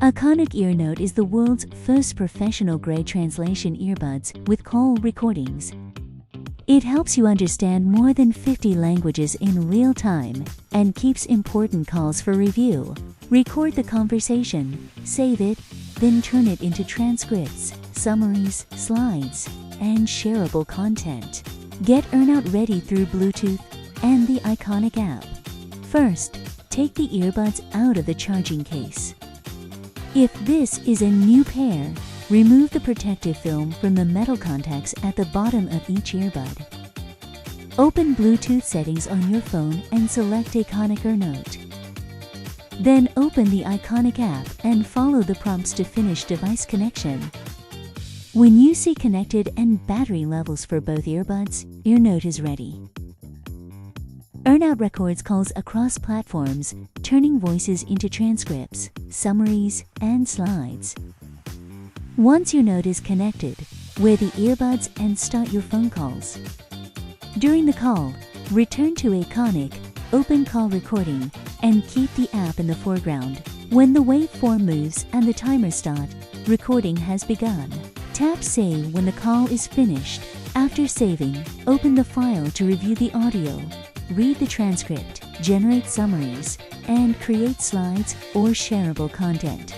AIKONIC EarNote is the world's first professional-grade translation earbuds with call recordings. It helps you understand more than 50 languages in real time and keeps important calls for review. Record the conversation, save it, then turn it into transcripts, summaries, slides, and shareable content. Get EarNote ready through Bluetooth and the AIKONIC app. First, take the earbuds out of the charging case. If this is a new pair, remove the protective film from the metal contacts at the bottom of each earbud. Open Bluetooth settings on your phone and select AIKONIC EarNote. Then open the AIKONIC app and follow the prompts to finish device connection. When you see connected and battery levels for both earbuds, EarNote is ready. EarNote records calls across platforms, turning voices into transcripts, summaries, and slides. Once your note is connected, wear the earbuds and start your phone calls. During the call, return to AIKONIC, open call recording, and keep the app in the foreground. When the waveform moves and the timer starts, recording has begun. Tap Save when the call is finished. After saving, open the file to review the audio. Read the transcript, generate summaries, and create slides or shareable content.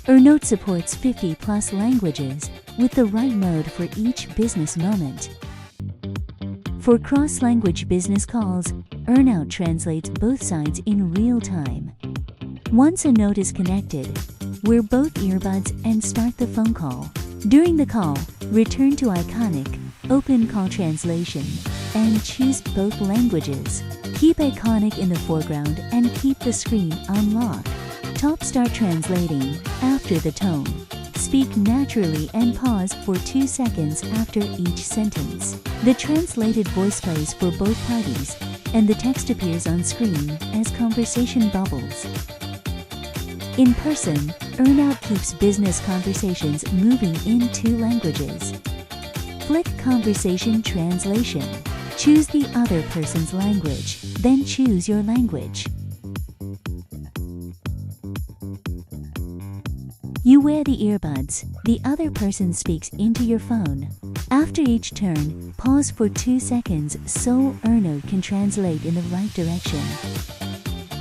EarNote supports 50+ languages with the right mode for each business moment. For cross-language business calls, EarNote translates both sides in real time. Once a note is connected, wear both earbuds and start the phone call. During the call, return to AIKONIC, open call translation, and choose both languages. Keep AIKONIC in the foreground and keep the screen on lock. Start translating after the tone. Speak naturally and pause for 2 seconds after each sentence. The translated voice plays for both parties, and the text appears on screen as conversation bubbles. In person, EarNote keeps business conversations moving in 2 languages. Click Conversation Translation. Choose the other person's language, then choose your language. You wear the earbuds, the other person speaks into your phone. After each turn, pause for 2 seconds so EarNote can translate in the right direction.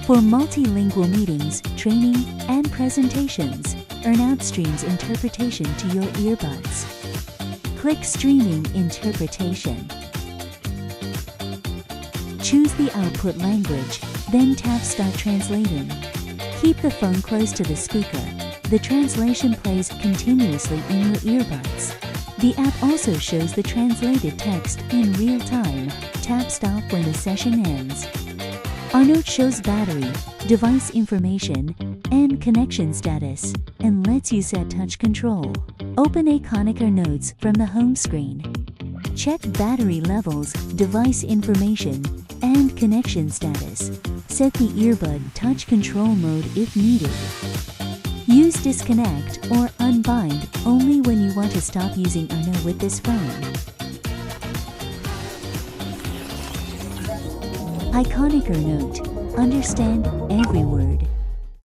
For multilingual meetings, training, and presentations, EarNote streams interpretation to your earbuds. Click Streaming Interpretation. Choose the output language, then tap Start Translating. Keep the phone close to the speaker. The translation plays continuously in your earbuds. The app also shows the translated text in real time. Tap Stop when the session ends. EarNote shows battery, device information, and connection status, and lets you set touch control. Open AIKONIC EarNote from the home screen. Check battery levels, device information, and connection status. Set the earbud touch control mode if needed. Use disconnect or unbind only when you want to stop using EarNote with this phone. AIKONIC EarNote. Understand every word.